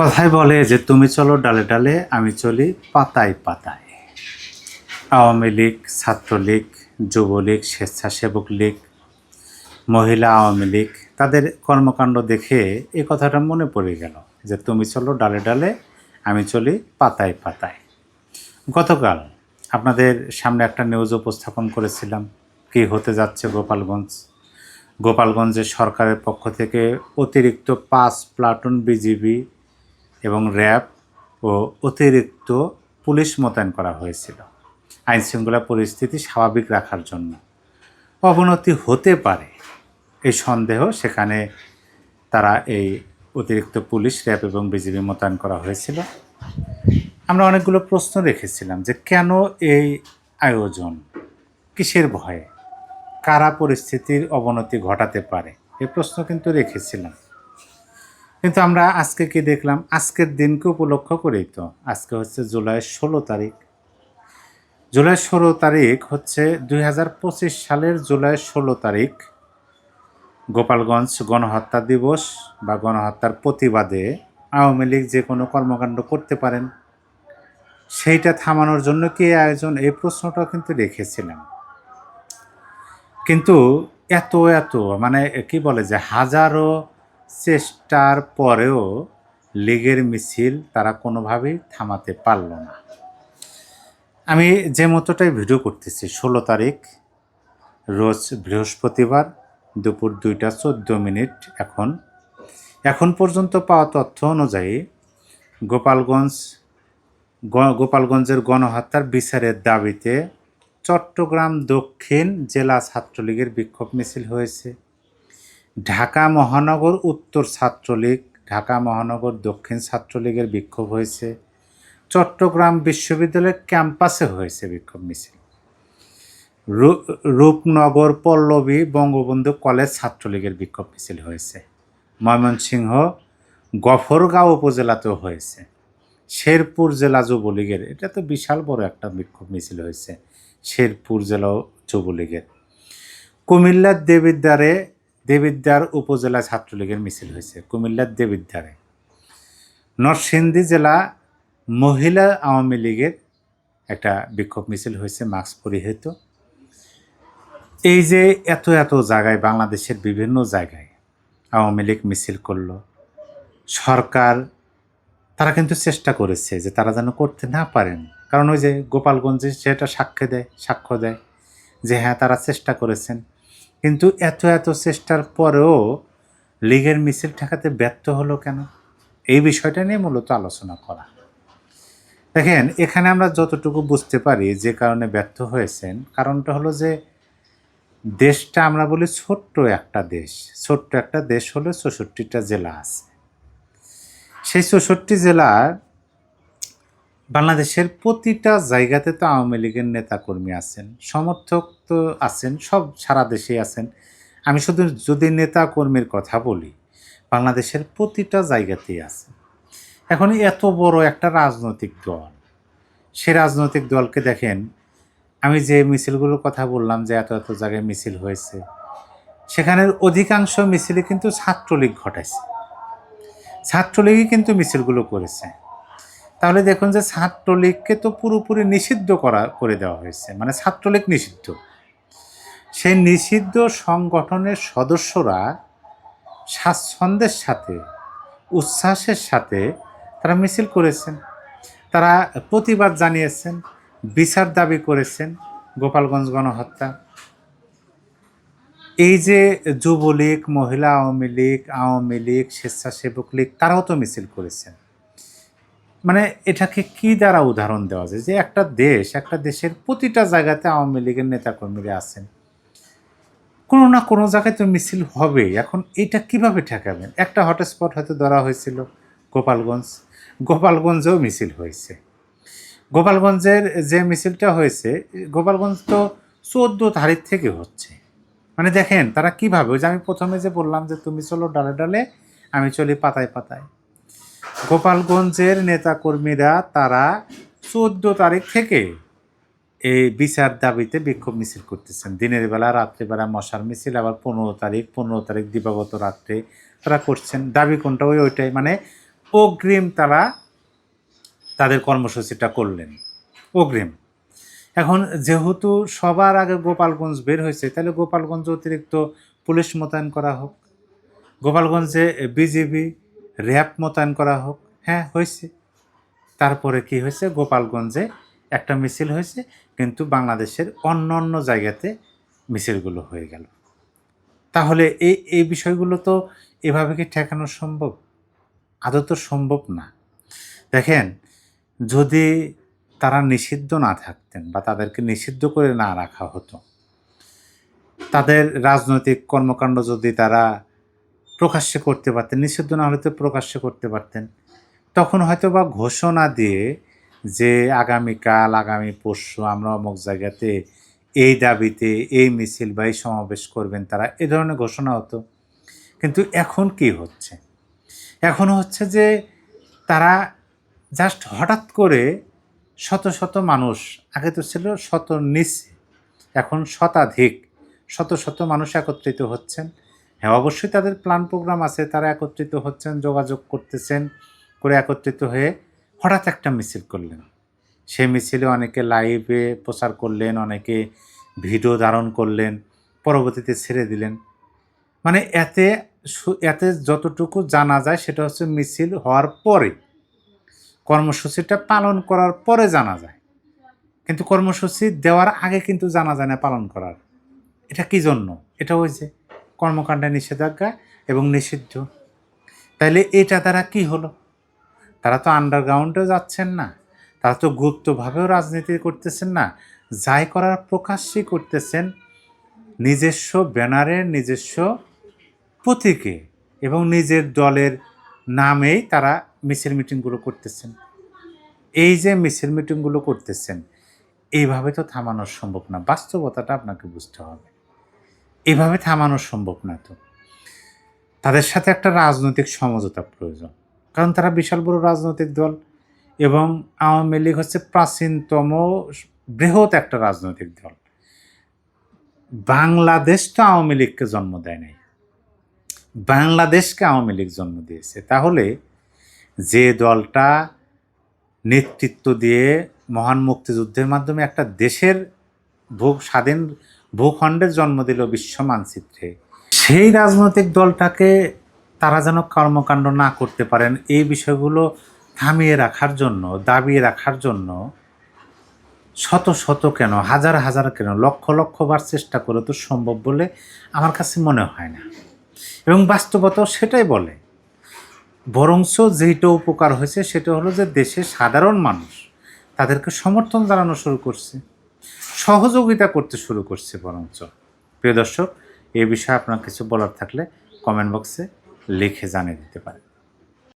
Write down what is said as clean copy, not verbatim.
কথায় বলে যে তুমি চলো ডালে ডালে আমি চলি পাতায় পাতায়। আওয়ামী লীগ, ছাত্রলীগ, যুবলীগ, স্বেচ্ছাসেবক লীগ, মহিলা আওয়ামী লীগ তাদের কর্মকাণ্ড দেখে এই কথাটা মনে পড়ে গেল যে তুমি চলো ডালে ডালে আমি চলি পাতায় পাতায়। গতকাল আপনাদের সামনে একটা নিউজ উপস্থাপন করেছিলাম কি হতে যাচ্ছে গোপালগঞ্জে সরকারের পক্ষ থেকে অতিরিক্ত 5 প্লাটুন বিজিবি এবং র্যাব ও অতিরিক্ত পুলিশ মোতায়েন করা হয়েছিল আইনশৃঙ্খলা পরিস্থিতি স্বাভাবিক রাখার জন্য। অবনতি হতে পারে এই সন্দেহ, সেখানে তারা এই অতিরিক্ত পুলিশ, র্যাব এবং বিজিবি মোতায়েন করা হয়েছিল। আমরা অনেকগুলো প্রশ্ন রেখেছিলাম যে কেন এই আয়োজন, কিসের ভয়ে, কারা পরিস্থিতির অবনতি ঘটাতে পারে, এই প্রশ্ন কিন্তু রেখেছিলাম। কিন্তু আমরা আজকে কি দেখলাম, আজকের দিনকে উপলক্ষ করেই তো, আজকে হচ্ছে জুলাই 16 তারিখ। জুলাই 16 তারিখ হচ্ছে 2025 সালের জুলাই 16 তারিখ গোপালগঞ্জ গণহত্যা দিবস বা গণহত্যার প্রতিবাদে আওয়ামী লীগ যে কোনো কর্মকাণ্ড করতে পারেন, সেইটা থামানোর জন্য কি আয়োজন, এই প্রশ্নটাও কিন্তু রেখেছিলাম। কিন্তু এত মানে কি বলে যে হাজারো চেষ্টার পরেও লীগের মিছিল তারা কোনোভাবেই থামাতে পারল না। আমি যে মতোটাই ভিডিও করতেছি, 16 তারিখ রোজ বৃহস্পতিবার দুপুর 2টা 14 মিনিট। এখন পর্যন্ত পাওয়া তথ্য অনুযায়ী গোপালগঞ্জের গণহত্যার বিচারের দাবিতে চট্টগ্রাম দক্ষিণ জেলা ছাত্রলীগের বিক্ষোভ মিছিল হয়েছে। ঢাকা মহানগর উত্তর ছাত্রলীগ, ঢাকা মহানগর দক্ষিণ ছাত্রলীগের বিক্ষোভ হয়েছে। চট্টগ্রাম বিশ্ববিদ্যালয়ের ক্যাম্পাসে হয়েছে বিক্ষোভ মিছিল। রূপনগর পল্লবী বঙ্গবন্ধু কলেজ ছাত্রলীগের বিক্ষোভ মিছিল হয়েছে। ময়মনসিংহ গফরগাঁও উপজেলাতেও হয়েছে। শেরপুর জেলা যুবলীগের, এটা তো বিশাল বড় একটা বিক্ষোভ মিছিল হয়েছে শেরপুর জেলা যুবলীগের। কুমিল্লার দেবিদ্বার উপজেলা ছাত্রলীগের মিছিল হয়েছে কুমিল্লার দেবিদ্বারে। নরসিংদী জেলা মহিলা আওয়ামী লীগের একটা বিক্ষোভ মিছিল হয়েছে মাস্ক পরিহিত। এই যে এত জায়গায়, বাংলাদেশের বিভিন্ন জায়গায় আওয়ামী লীগ মিছিল করল, সরকার তারা কিন্তু চেষ্টা করেছে যে তারা যেন করতে না পারেন। কারণ ওই যে গোপালগঞ্জে সেটা সাক্ষ্য দেয় যে হ্যাঁ তারা চেষ্টা করেছেন, কিন্তু এত চেষ্টার পরেও লীগের মিছিল ঠেকাতে ব্যর্থ হলো কেন, এই বিষয়টা নিয়ে মূলত আলোচনা করা। দেখেন, এখানে আমরা যতটুকু বুঝতে পারি যে কারণে ব্যর্থ হয়েছেন, কারণটা হলো যে দেশটা আমরা বলি ছোট্ট একটা দেশ হলে 64টা জেলা আছে। সেই 64 জেলার বাংলাদেশের প্রতিটা জায়গাতে তো আওয়ামী লীগের নেতাকর্মী আছেন, সমর্থক তো আছেন, সব সারা দেশেই আছেন। আমি শুধু যদি নেতাকর্মীর কথা বলি, বাংলাদেশের প্রতিটা জায়গাতেই আছে। এখন এত বড় একটা রাজনৈতিক দল, সে রাজনৈতিক দলকে দেখেন, আমি যে মিছিলগুলোর কথা বললাম যে এত জায়গায় মিছিল হয়েছে, সেখানের অধিকাংশ মিছিলে কিন্তু ছাত্রলীগ ঘটাইছে, ছাত্রলীগই কিন্তু মিছিলগুলো করেছে। তাহলে দেখুন যে ছাত্রলীগকে তো পুরোপুরি নিষিদ্ধ করে দেওয়া হয়েছে, মানে ছাত্রলীগ নিষিদ্ধ। সেই নিষিদ্ধ সংগঠনের সদস্যরা স্বাচ্ছন্দ্যের সাথে, উচ্ছ্বাসের সাথে তারা মিছিল করেছেন, তারা প্রতিবাদ জানিয়েছেন, বিচার দাবি করেছেন গোপালগঞ্জ গণহত্যা। এই যে যুবলীগ, মহিলা আওয়ামী লীগ, স্বেচ্ছাসেবক লীগ তারাও তো মিছিল করেছেন। মানে এটাকে কি দ্বারা উদাহরণ দেওয়া যায় যে একটা দেশের প্রতিটা জায়গাতে আওয়ামী লীগের নেতাকর্মীরা আছেন, কোনো না কোনো জায়গায় তো মিছিল হবেই। এখন এটা কিভাবে ঠেকাবেন? একটা হটস্পট হয়তো ধরা হয়েছিল গোপালগঞ্জেও মিছিল হয়েছে। গোপালগঞ্জের যে মিছিলটা হয়েছে, গোপালগঞ্জ তো 14 তারিখ থেকে হচ্ছে। মানে দেখেন তারা কীভাবে, ওই যে আমি প্রথমে যে বললাম যে তুমি চলো ডালে ডালে আমি চলি পাতায় পাতায়, গোপালগঞ্জের নেতাকর্মীরা তারা 14 তারিখ থেকে এই বিচার দাবিতে বিক্ষোভ মিছিল করতেছেন। দিনের বেলা, রাত্রিবেলা মশার মিছিল, আবার 15 তারিখ দিবাগত রাত্রে তারা করছেন। দাবি কোনটা? ওইটাই, মানে অগ্রিম তারা তাদের কর্মসূচিটা করলেন, অগ্রিম। এখন যেহেতু সবার আগে গোপালগঞ্জ বের হয়েছে, তাহলে গোপালগঞ্জে অতিরিক্ত পুলিশ মোতায়েন করা হোক, গোপালগঞ্জে বিজিবি র্যাব মোতায়েন করা হোক। হ্যাঁ, হয়েছে। তারপরে কি হয়েছে, গোপালগঞ্জে একটা মিছিল হয়েছে, কিন্তু বাংলাদেশের অন্য অন্য জায়গাতে মিছিলগুলো হয়ে গেল। তাহলে এই বিষয়গুলো তো এভাবে কি ঠেকানো সম্ভব? আদৌ তো সম্ভব না। দেখেন, যদি তারা নিষিদ্ধ না থাকতেন বা তাদেরকে নিষিদ্ধ করে না রাখা হতো, তাদের রাজনৈতিক কর্মকাণ্ড যদি তারা প্রকাশ্যে করতে পারতেন, নিষিদ্ধ না হলে তো প্রকাশ্যে করতে পারতেন, তখন হয়তো বা ঘোষণা দিয়ে যে আগামীকাল, আগামী পরশু আমরা অমুক জায়গাতে এই দাবিতে এই মিছিল বা এই সমাবেশ করবেন তারা, এ ধরনের ঘোষণা হতো। কিন্তু এখন কি হচ্ছে? এখন হচ্ছে যে তারা জাস্ট হঠাৎ করে শত শত মানুষ, আগে তো ছিল শত নিচে, এখন শতাধিক শত শত মানুষ একত্রিত হচ্ছেন। হ্যাঁ, অবশ্যই তাদের প্ল্যান প্রোগ্রাম আছে, তারা একত্রিত হচ্ছেন, যোগাযোগ করতেছেন, করে একত্রিত হয়ে হঠাৎ একটা মিছিল করলেন। সেই মিছিলে অনেকে লাইভে প্রচার করলেন, অনেকে ভিডিও ধারণ করলেন, পরবর্তীতে ছেড়ে দিলেন। মানে এতে যতটুকু জানা যায় সেটা হচ্ছে মিছিল হওয়ার পরে, কর্মসূচিটা পালন করার পরে জানা যায়, কিন্তু কর্মসূচি দেওয়ার আগে কিন্তু জানা যায় না পালন করার। এটা কি জন্য? এটা ওই যে কর্মকাণ্ডে নিষেধাজ্ঞা এবং নিষিদ্ধ। তাইলে এটা তারা কি হলো? তারা তো আন্ডারগ্রাউন্ডেও যাচ্ছেন না, তারা তো গুপ্তভাবেও রাজনীতি করতেছেন না, যাই করার প্রকাশ্যই করতেছেন নিজস্ব ব্যানারে, নিজস্ব প্রতীকে এবং নিজের দলের নামেই তারা মিছিল মিটিংগুলো করতেছেন। এই যে মিছিল মিটিংগুলো করতেছেন, এইভাবে তো থামানো সম্ভব না। বাস্তবতাটা আপনাকে বুঝতে হবে, এভাবে থামানো সম্ভব না। তো তাদের সাথে একটা রাজনৈতিক সমঝোতা প্রয়োজন, কারণ তারা বিশাল বড় রাজনৈতিক দল এবং আওয়ামী লীগ হচ্ছে প্রাচীনতম বৃহৎ একটা রাজনৈতিক দল। বাংলাদেশ তো আওয়ামী লীগকে জন্ম দেয় নাই, বাংলাদেশকে আওয়ামী লীগ জন্ম দিয়েছে। তাহলে যে দলটা নেতৃত্ব দিয়ে মহান মুক্তিযুদ্ধের মাধ্যমে একটা দেশের স্বাধীন ভূখণ্ডের জন্ম দিল বিশ্ব মানচিত্রে, সেই রাজনৈতিক দলটাকে তারা যেন কর্মকাণ্ড না করতে পারেন, এই বিষয়গুলো থামিয়ে রাখার জন্য, দাবিয়ে রাখার জন্য শত শত কেন, হাজার হাজার কেন, লক্ষ লক্ষবার চেষ্টা করে তো সম্ভব বলে আমার কাছে মনে হয় না। এবং বাস্তবতাও সেটাই বলে। বরঞ্চ যেইটা উপকার হয়েছে সেটা হলো যে দেশের সাধারণ মানুষ তাদেরকে সমর্থন জানানো শুরু করছে, সহযোগিতা করতে শুরু করছে। বরঞ্চ প্রিয় দর্শক, এই বিষয়ে আপনার কিছু বলার থাকলে কমেন্ট বক্সে লিখে জানিয়ে দিতে পারেন।